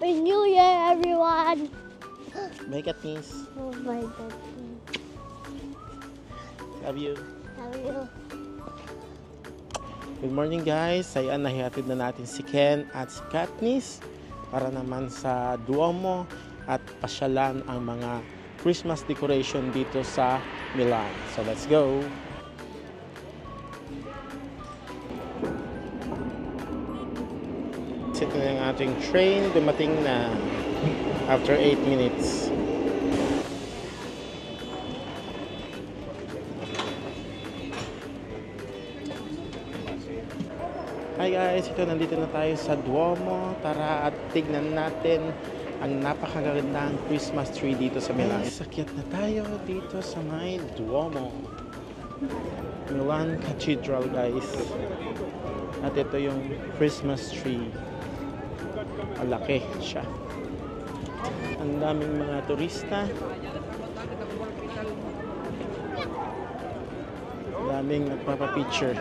Happy New Year, everyone! Bye, Katniss. Oh my God. Love you. Love you. Good morning, guys. Ayan, nahihatid na natin si Ken at si Katniss para naman sa Duomo at pasyalan ang mga Christmas decoration dito sa Milan. So, let's go! Ito na yung ating train. Dumating na after 8 minutes. Hi guys, ito nandito na tayo sa Duomo. Tara at tignan natin ang napakagandang Christmas tree dito sa Milan. Sakyat na tayo dito sa may Duomo. Milan Cathedral, guys. At ito yung Christmas tree. Malaki siya. Ang daming mga turista. Daming nagpapapicture.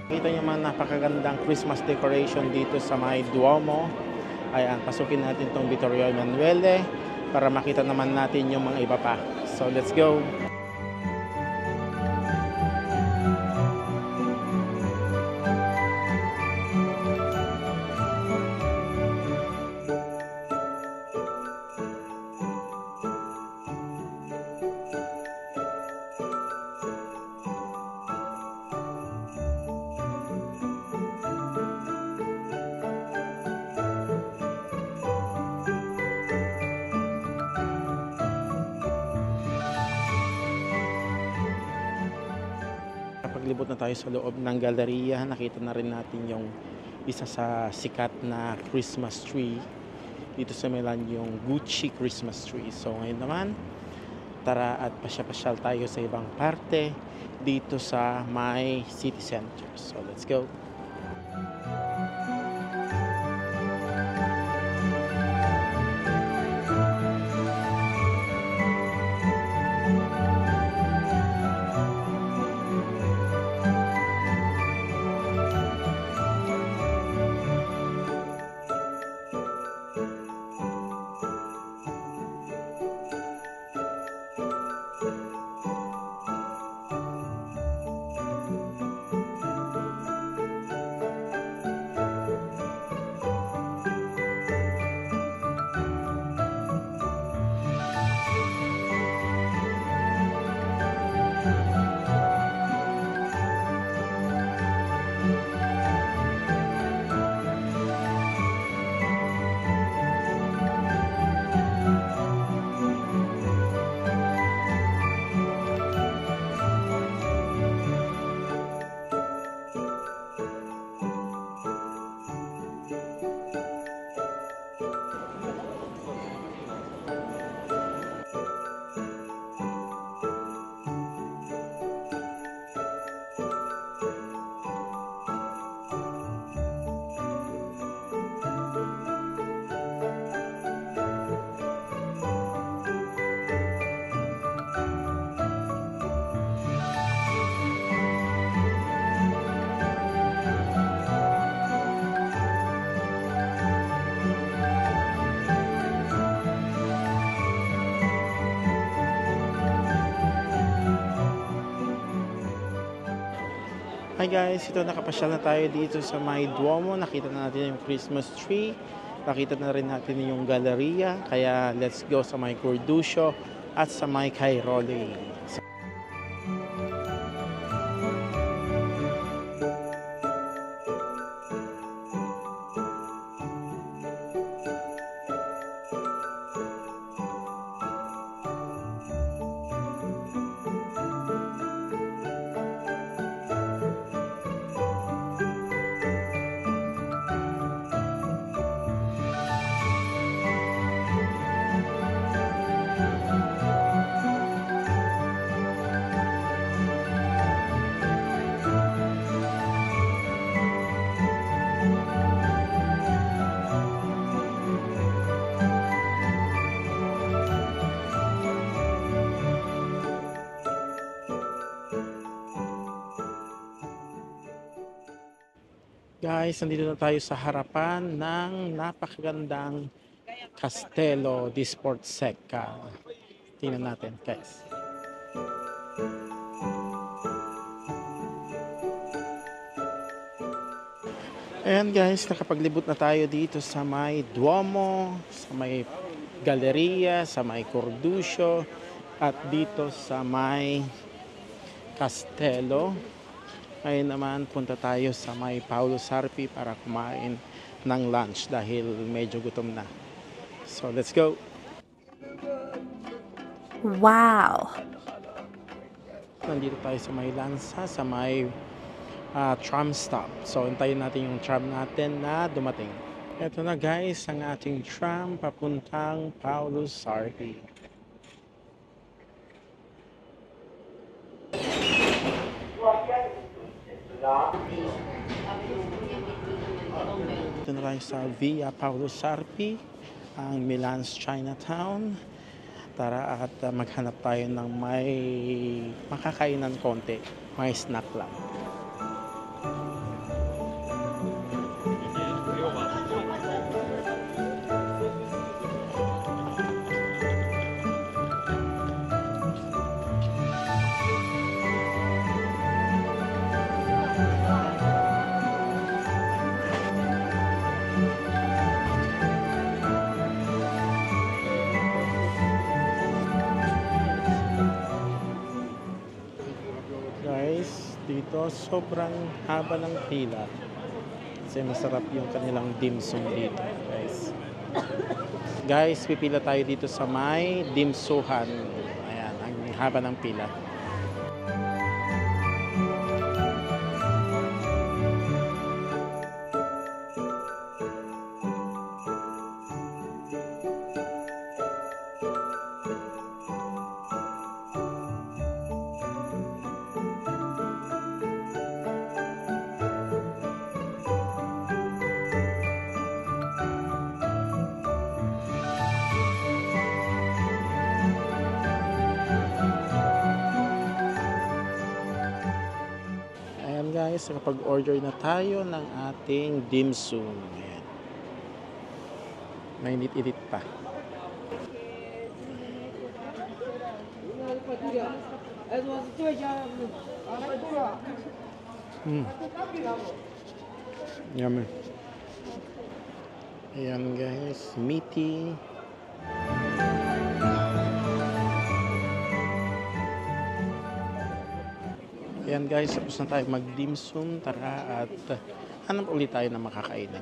Kita nyo man napakagandang Christmas decoration dito sa may Duomo. Ayan, pasukin natin itong Vittorio Emanuele para makita naman natin yung mga iba pa. So, let's go! Paglibot na tayo sa loob ng galeriya, nakita na rin natin yung isa sa sikat na Christmas tree dito sa Milan, yung Gucci Christmas tree. So ngayon naman, tara at pasya-pasyal tayo sa ibang parte dito sa my city center. So let's go! Hi guys, ito nakapasyal na tayo dito sa may Duomo. Nakita na natin yung Christmas tree. Nakita na rin natin yung galleria. Kaya let's go sa may Corduccio at sa may Cairoli. Guys, nandito na tayo sa harapan ng napakagandang Castello di Sport Secca. Tingnan natin, guys. Ayan guys, nakapaglibot na tayo dito sa may Duomo, sa may Galleria, sa may Corduccio, at dito sa may Castello. Ngayon naman, punta tayo sa may Paolo Sarpi para kumain ng lunch dahil medyo gutom na. So, let's go! Wow! Nandito tayo sa may Lanza, sa may tram stop. So, hintayin natin yung tram natin na dumating. Ito na guys, ang ating tram papuntang Paolo Sarpi. Ito na tayo sa Via Paolo Sarpi, ang Milan's Chinatown. Tara at maghanap tayo ng may makakainan konti, may snack lang. Dito sobrang haba ng pila kasi masarap yung kanilang dim sum dito guys. Pipila tayo dito sa may dimsuhan. Ayan, ang haba ng pila. Guys, nakapag-order na tayo ng ating dim sum. Ayan. Mainit-init pa. Yummy. Ayan guys, meaty. Ayan guys, tapos na tayo mag-dim sum. Tara at hanap ulit tayo na makakainan.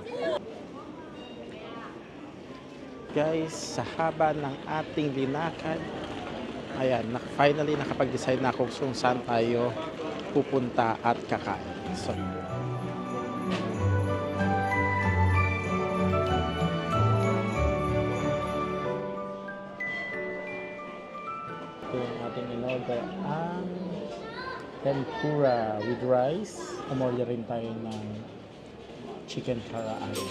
Guys, sa haba ng ating linakad, ayan, finally nakapag-decide na ako kung saan tayo pupunta at kakain. So, ito yung ating in-order ang tempura with rice. Umorder rin tayo ng chicken karaage.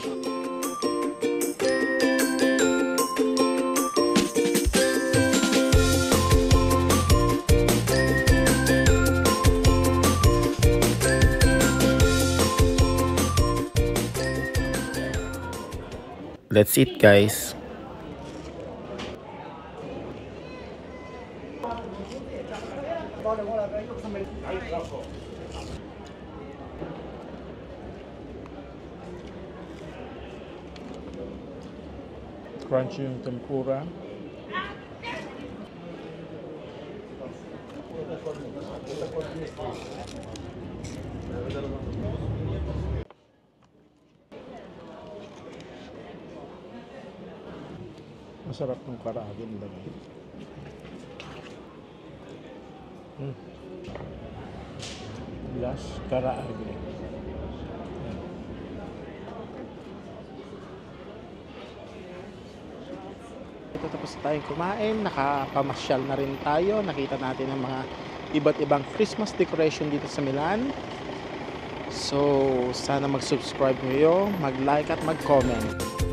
Let's eat guys. Crunchy yung tempura. Masarap ng karaage nila. Last karaage. Ito, tapos tayong kumain, nakapamasyal na rin tayo. Nakita natin ang mga iba't ibang Christmas decoration dito sa Milan. So, sana mag-subscribe kayo, mag-like at mag-comment.